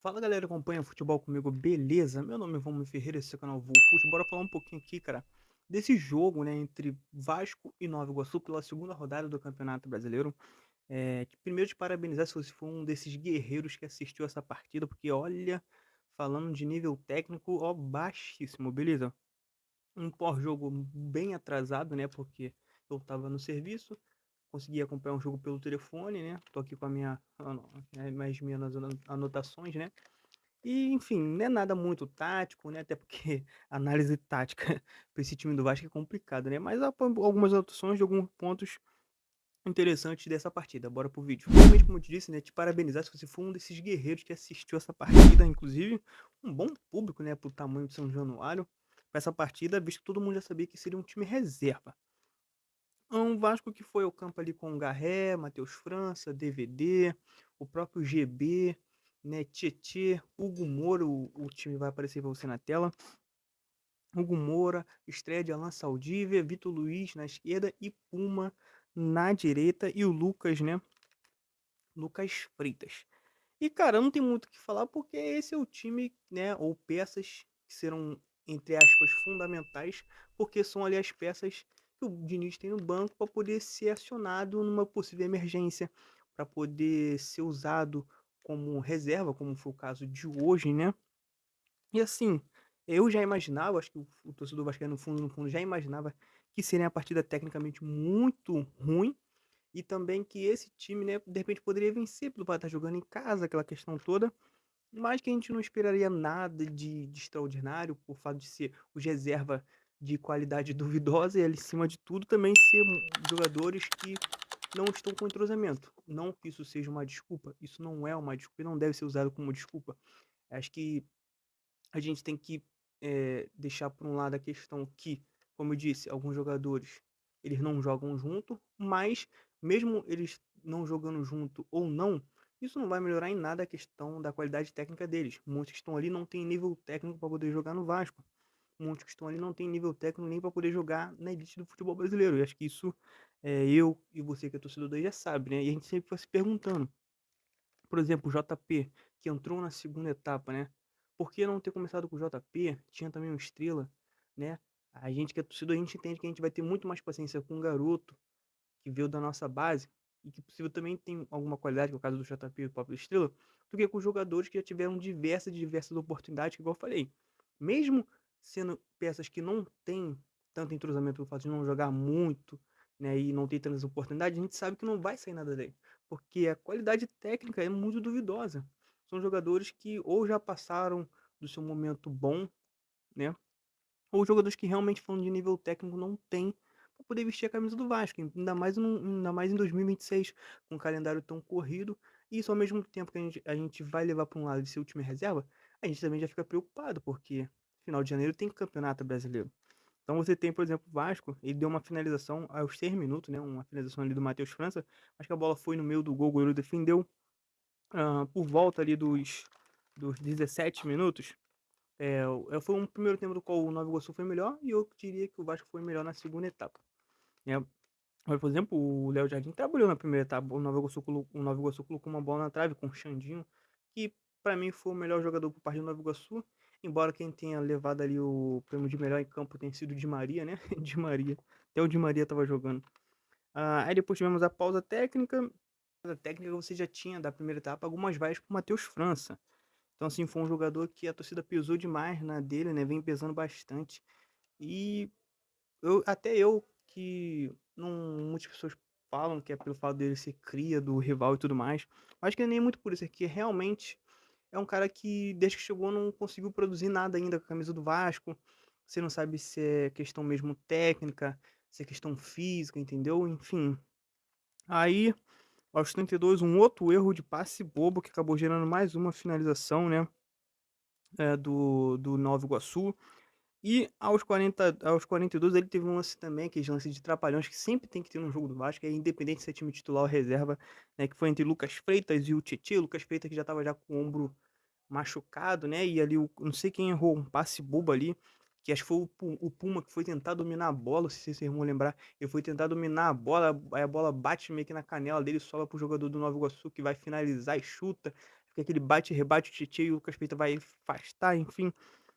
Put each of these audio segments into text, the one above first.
Fala galera, acompanha futebol comigo, beleza? Meu nome é Vamos Ferreira, esse é o canal Fute. Bora falar um pouquinho aqui, cara, desse jogo, né, entre Vasco e Nova Iguaçu pela segunda rodada do Campeonato Brasileiro. Primeiro te parabenizar se você for um desses guerreiros que assistiu essa partida, porque olha, falando de nível técnico, ó, baixíssimo, beleza? Um pós-jogo bem atrasado, né, porque eu tava no serviço, consegui acompanhar um jogo pelo telefone, né? Tô aqui com a minhas anotações, né? E, enfim, não é nada muito tático, né? Até porque análise tática para esse time do Vasco é complicado, né? Mas há algumas opções de alguns pontos interessantes dessa partida. Bora pro vídeo. Realmente, como eu te disse, né? Te parabenizar se você for um desses guerreiros que assistiu essa partida. Inclusive, um bom público, né? Pro tamanho de São Januário. Para essa partida, visto que todo mundo já sabia que seria um time reserva. Um Vasco que foi ao campo ali com o Garré, Matheus França, DVD, o próprio GB, né, Tietê, Hugo Moura, o time vai aparecer para você na tela. Hugo Moura, estreia de Alan Saldívia, Vitor Luiz na esquerda e Puma na direita e o Lucas, né, Lucas Freitas. E cara, não tem muito o que falar porque esse é o time, né, ou peças que serão, entre aspas, fundamentais, porque são ali as peças que o Diniz tem no banco para poder ser acionado numa possível emergência, para poder ser usado como reserva, como foi o caso de hoje, né? E assim, eu já imaginava, acho que o torcedor vascaíno no fundo já imaginava que seria uma partida tecnicamente muito ruim, e também que esse time, né, de repente poderia vencer pelo estar jogando em casa, aquela questão toda, mas que a gente não esperaria nada de extraordinário, por fato de ser os reserva de qualidade duvidosa e, acima de tudo, também ser jogadores que não estão com entrosamento. Não que isso seja uma desculpa, isso não é uma desculpa e não deve ser usado como desculpa. Acho que a gente tem que deixar por um lado a questão que, como eu disse, alguns jogadores eles não jogam junto, mas mesmo eles não jogando junto ou não, isso não vai melhorar em nada a questão da qualidade técnica deles. Muitos que estão ali não têm nível técnico para poder jogar no Vasco. Muitos que estão ali não têm nível técnico nem para poder jogar na elite do futebol brasileiro. E acho que isso eu e você que é torcedor daí já sabe, né? E a gente sempre vai se perguntando, por exemplo, o JP, que entrou na segunda etapa, né? Por que não ter começado com o JP? Tinha também o Estrela, né? A gente que é torcedor, a gente entende que a gente vai ter muito mais paciência com um garoto que veio da nossa base e que possível também tem alguma qualidade, que é o caso do JP e do próprio Estrela, do que com jogadores que já tiveram diversas oportunidades, que igual eu falei. Mesmo sendo peças que não têm tanto entrosamento pelo fato de não jogar muito, né, e não ter tantas oportunidades, a gente sabe que não vai sair nada daí, porque a qualidade técnica é muito duvidosa. São jogadores que ou já passaram do seu momento bom, né, ou jogadores que realmente falando de nível técnico não tem para poder vestir a camisa do Vasco, ainda mais em 2026, com um calendário tão corrido, e isso ao mesmo tempo que a gente vai levar para um lado de ser o time reserva, a gente também já fica preocupado, porque final de janeiro tem campeonato brasileiro. Então você tem, por exemplo, o Vasco, ele deu uma finalização aos 6 minutos, né, uma finalização ali do Matheus França, acho que a bola foi no meio do gol, o goleiro defendeu, por volta ali dos 17 minutos, foi um primeiro tempo do qual o Nova Iguaçu foi melhor e eu diria que o Vasco foi melhor na segunda etapa. Né? Por exemplo, o Léo Jardim trabalhou na primeira etapa. O Nova Iguaçu colocou uma bola na trave com o Xandinho, que para mim foi o melhor jogador por parte do Nova Iguaçu. Embora quem tenha levado ali o prêmio de melhor em campo tenha sido o Di Maria, né? Di Maria. Até o Di Maria estava jogando. Aí depois tivemos a pausa técnica. A técnica você já tinha da primeira etapa algumas vaias para o Matheus França. Então, assim, foi um jogador que a torcida pesou demais na dele, né? Vem pesando bastante. E até eu, que não, muitas pessoas falam que é pelo fato dele ser cria do rival e tudo mais. Acho que nem é muito por isso, é que realmente é um cara que, desde que chegou, não conseguiu produzir nada ainda com a camisa do Vasco. Você não sabe se é questão mesmo técnica, se é questão física, entendeu? Enfim. Aí, aos 32, um outro erro de passe bobo que acabou gerando mais uma finalização, né? Do Nova Iguaçu. E aos 42 ele teve um lance também, que é lance de trapalhões, que sempre tem que ter no jogo do Vasco, é independente se é time titular ou reserva, né, que foi entre Lucas Freitas e o Tietê. Lucas Freitas que já estava já com o ombro machucado, né, e ali não sei quem errou um passe bobo ali, que acho que foi o Puma que foi tentar dominar a bola, se vocês vão lembrar, ele foi tentar dominar a bola, aí a bola bate meio que na canela dele, sobra pro jogador do Nova Iguaçu, que vai finalizar e chuta. fica aquele bate-rebate, o Tietê e o Lucas Peita vai afastar, enfim.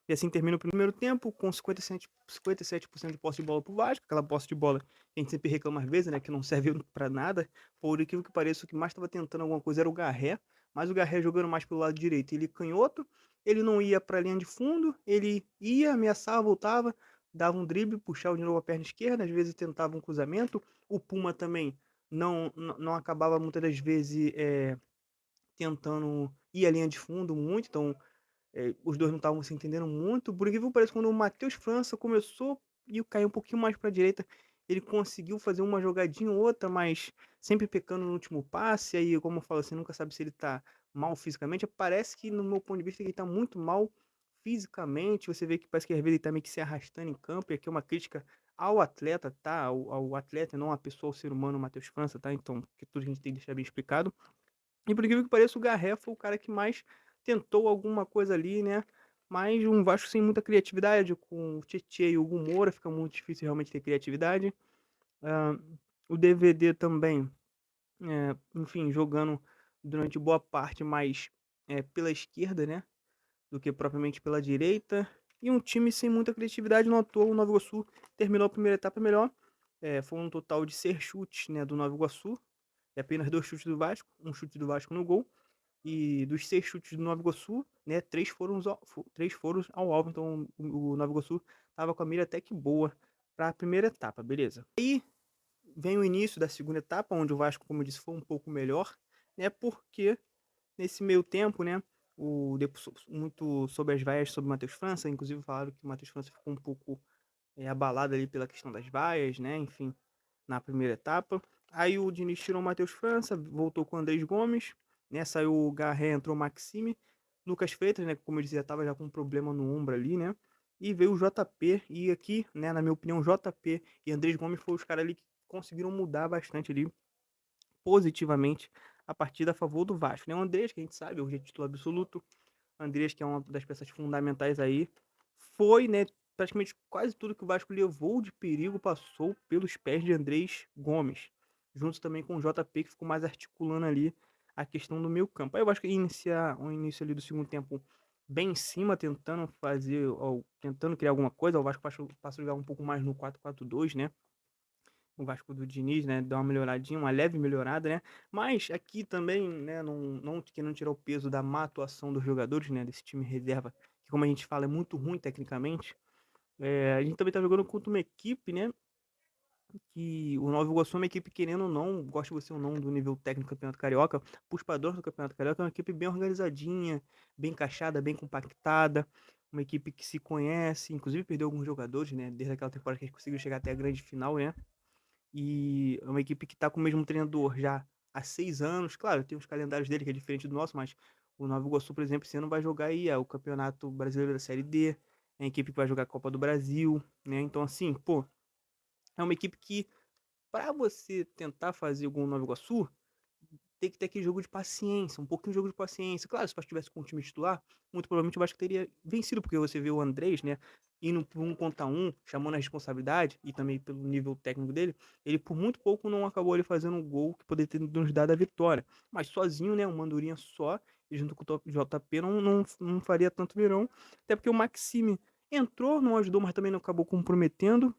E assim termina o primeiro tempo com 57% de posse de bola pro Vasco, aquela posse de bola que a gente sempre reclama às vezes, né, que não serve para nada. Por incrível que pareça, o que mais estava tentando alguma coisa era o Garré, mas o Garré jogando mais pelo lado direito. Ele canhoto, ele não ia para a linha de fundo, ele ia, ameaçava, voltava, dava um drible, puxava de novo a perna esquerda, às vezes tentava um cruzamento. O Puma também não acabava muitas das vezes tentando ir à linha de fundo muito, então os dois não estavam se entendendo muito. Por incrível que pareça, quando o Matheus França começou e caiu um pouquinho mais para a direita, ele conseguiu fazer uma jogadinha ou outra, mas sempre pecando no último passe. Aí, como eu falo, você nunca sabe se ele tá mal fisicamente. Parece que, no meu ponto de vista, ele tá muito mal fisicamente. Você vê que parece que às vezes ele tá meio que se arrastando em campo. E aqui é uma crítica ao atleta, tá? Ao atleta, não a pessoa, ao ser humano, o Matheus França, tá? Então, que tudo a gente tem que deixar bem explicado. E por incrível que pareça, o Garré foi o cara que mais tentou alguma coisa ali, né? Mas um Vasco sem muita criatividade, com o Tietê e o Hugo Moura, fica muito difícil realmente ter criatividade. Ah, o DVD também, enfim, jogando durante boa parte mais pela esquerda, né? Do que propriamente pela direita. E um time sem muita criatividade, não à toa, o Nova Iguaçu terminou a primeira etapa melhor. Foi um total de 6 chutes, né, do Nova Iguaçu. E apenas 2 chutes do Vasco, um chute do Vasco no gol. E dos 6 chutes do Nova Iguaçu, né, 3 foram ao alvo. Então o Nova Iguaçu estava com a mira até que boa para a primeira etapa, beleza. Aí vem o início da segunda etapa, onde o Vasco, como eu disse, foi um pouco melhor, né, porque nesse meio tempo, né, muito sobre as vaias sobre o Matheus França, inclusive falaram que o Matheus França ficou um pouco abalado ali pela questão das vaias, né, enfim, na primeira etapa. Aí o Diniz tirou o Matheus França, voltou com o Andrés Gomes, né? Saiu o Garré, entrou o Maxime. Lucas Freitas, né? Como eu dizia, estava já com um problema no ombro ali, né? E veio o JP, e aqui, né, na minha opinião, JP e Andrés Gomes foram os caras ali que conseguiram mudar bastante ali, positivamente, a partida a favor do Vasco, né? O Andrés, que a gente sabe, é o título absoluto. Andrés, que é uma das peças fundamentais aí, foi, né, praticamente quase tudo que o Vasco levou de perigo passou pelos pés de Andrés Gomes, junto também com o JP, que ficou mais articulando ali a questão do meio campo. Aí o Vasco iniciar o início ali do segundo tempo bem em cima, tentando fazer, ou tentando criar alguma coisa. O Vasco passa a jogar um pouco mais no 4-4-2, né? O Vasco do Diniz, né, deu uma melhoradinha, uma leve melhorada, né? Mas aqui também, né, não querendo tirar o peso da má atuação dos jogadores, né, desse time reserva, que como a gente fala é muito ruim tecnicamente. A gente também tá jogando contra uma equipe, né, que o Nova Iguaçu é uma equipe, querendo ou não, gosta você ou não do nível técnico do Campeonato Carioca, pros padrões do Campeonato Carioca, é uma equipe bem organizadinha, bem encaixada, bem compactada, uma equipe que se conhece, inclusive perdeu alguns jogadores, né, desde aquela temporada que a gente conseguiu chegar até a grande final, né, e é uma equipe que está com o mesmo treinador já há 6 anos. Claro, tem os calendários dele que é diferente do nosso, mas o Nova Iguaçu, por exemplo, esse ano vai jogar aí o Campeonato Brasileiro da Série D, é a equipe que vai jogar a Copa do Brasil, né? Então, assim, pô, é uma equipe que, para você tentar fazer algum Nova Iguaçu, tem que ter aquele jogo de paciência, um pouquinho de jogo de paciência. Claro, se o Vasco tivesse com o time titular, muito provavelmente o Vasco teria vencido, porque você vê o Andrés, né, indo por 1 contra 1, chamando a responsabilidade, e também pelo nível técnico dele, ele por muito pouco não acabou ele fazendo um gol que poderia ter nos dado a vitória. Mas sozinho, né, um Mandurinha só, e junto com o JP, não faria tanto virão, até porque o Maxime entrou, não ajudou, mas também não acabou comprometendo,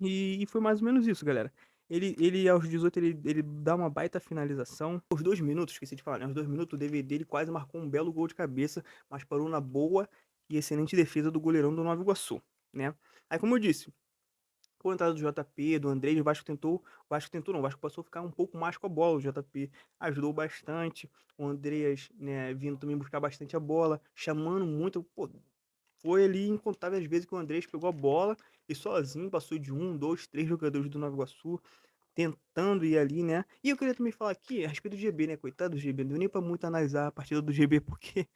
e foi mais ou menos isso, galera. Ele aos 18, ele dá uma baita finalização. Os 2 minutos, esqueci de falar, né? Os 2 minutos, o DVD ele quase marcou um belo gol de cabeça, mas parou na boa e excelente defesa do goleirão do Nova Iguaçu, né? Aí, como eu disse, com a entrada do JP, do André, o Vasco tentou não, o Vasco passou a ficar um pouco mais com a bola. O JP ajudou bastante, o Andreas, né, vindo também buscar bastante a bola, chamando muito, pô, foi ali incontáveis vezes que o Andrés pegou a bola e sozinho passou de 1, 2, 3 jogadores do Nova Iguaçu tentando ir ali, né? E eu queria também falar aqui a respeito do GB, né? Coitado do GB, não deu nem pra muito analisar a partida do GB, porque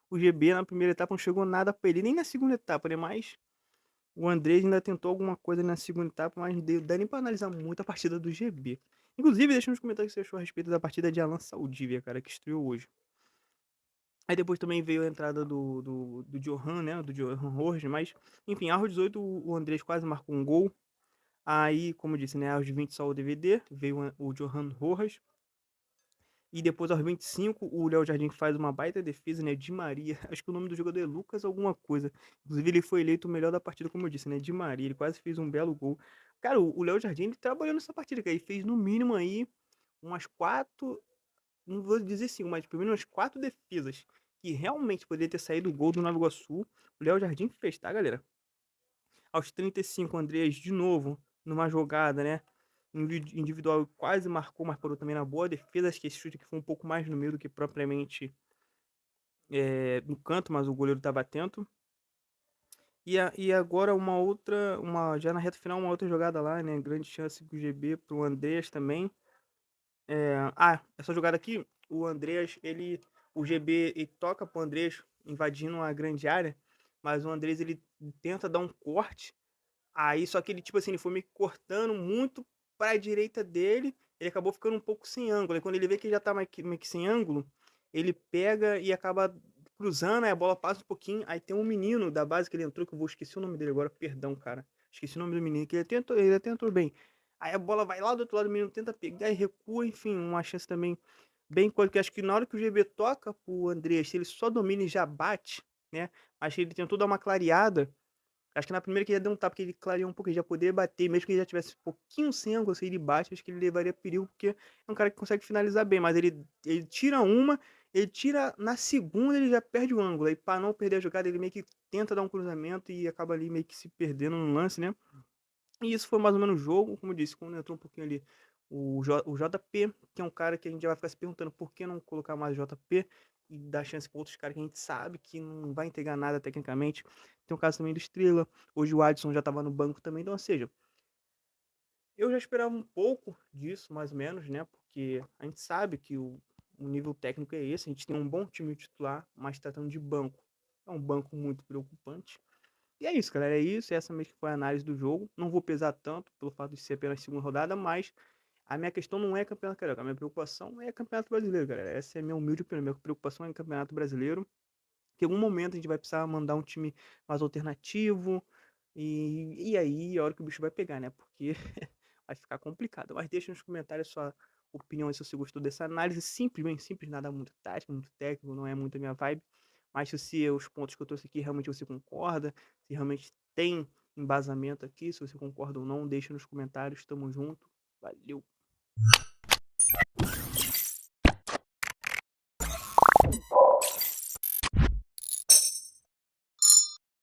o GB na primeira etapa não chegou nada pra ele, nem na segunda etapa, né? Mas o Andrés ainda tentou alguma coisa na segunda etapa, mas não dá nem pra analisar muito a partida do GB. Inclusive, deixa nos comentários o que você achou a respeito da partida de Alan Saldívia, cara, que estreou hoje. Aí depois também veio a entrada do Johan, né? Do Johan Rojas, mas, enfim, aos 18 o Andrés quase marcou um gol. Aí, como eu disse, né? Aos 20 só o DVD, veio o Johan Rojas. E depois aos 25 o Léo Jardim faz uma baita defesa, né, Di Maria, acho que o nome do jogador é Lucas alguma coisa, inclusive ele foi eleito o melhor da partida como eu disse, né, Di Maria, ele quase fez um belo gol. Cara, o Léo Jardim ele trabalhou nessa partida, cara, ele fez no mínimo aí umas 4, não vou dizer 5, mas pelo menos umas 4 defesas, que realmente poderia ter saído o gol do Nova Iguaçu, o Léo Jardim fez, tá galera? Aos 35, o Andreas de novo, numa jogada, né, individual, quase marcou, mas parou também na boa defesa. Acho que esse chute aqui foi um pouco mais no meio do que propriamente no canto, mas o goleiro estava atento. E agora uma outra, já na reta final, uma outra jogada lá, né? Grande chance pro GB, pro Andreas também. Essa jogada aqui, o GB ele toca pro Andreas invadindo a grande área, mas o Andreas ele tenta dar um corte. Aí, só que ele, tipo assim, ele foi me cortando muito pra direita dele, ele acabou ficando um pouco sem ângulo. E quando ele vê que ele já tá meio que sem ângulo, ele pega e acaba cruzando, aí a bola passa um pouquinho. Aí tem um menino da base que ele entrou, que eu vou esqueci o nome dele agora, perdão, cara. Esqueci o nome do menino, que ele até entrou bem. Aí a bola vai lá do outro lado, o menino tenta pegar e recua, enfim, uma chance também bem coisa, que acho que na hora que o GB toca pro Andrés, se ele só domina e já bate, né? Acho que ele tentou dar uma clareada. Acho que na primeira que ele ia dar um tapa, que ele clareou um pouco, ele já poderia bater, mesmo que ele já tivesse um pouquinho sem ângulo, se ele bate, acho que ele levaria perigo, porque é um cara que consegue finalizar bem, mas ele tira uma, ele tira na segunda, ele já perde o ângulo, aí para não perder a jogada, ele meio que tenta dar um cruzamento e acaba ali meio que se perdendo no lance, né? E isso foi mais ou menos o jogo, como eu disse, quando entrou um pouquinho ali o JP, que é um cara que a gente já vai ficar se perguntando por que não colocar mais o JP e dar chance para outros caras que a gente sabe que não vai entregar nada tecnicamente. Tem o caso também do Estrela, hoje o Adson já estava no banco também, então, ou seja, eu já esperava um pouco disso, mais ou menos, né? Porque a gente sabe que o nível técnico é esse, a gente tem um bom time titular, mas tratando de banco, é um banco muito preocupante. E é isso, galera. É isso. Essa mesmo que foi a análise do jogo. Não vou pesar tanto pelo fato de ser apenas segunda rodada, mas a minha questão não é campeonato carioca. A minha preocupação é campeonato brasileiro, galera. Essa é a minha humilde opinião. Minha preocupação é campeonato brasileiro. Que em algum momento a gente vai precisar mandar um time mais alternativo. E aí, a hora que o bicho vai pegar, né? Porque vai ficar complicado. Mas deixa nos comentários sua opinião se você gostou dessa análise. Simples, bem simples, nada muito tático, muito técnico, não é muito a minha vibe. Mas se os pontos que eu trouxe aqui realmente você concorda, se realmente tem embasamento aqui, se você concorda ou não, deixa nos comentários. Tamo junto. Valeu.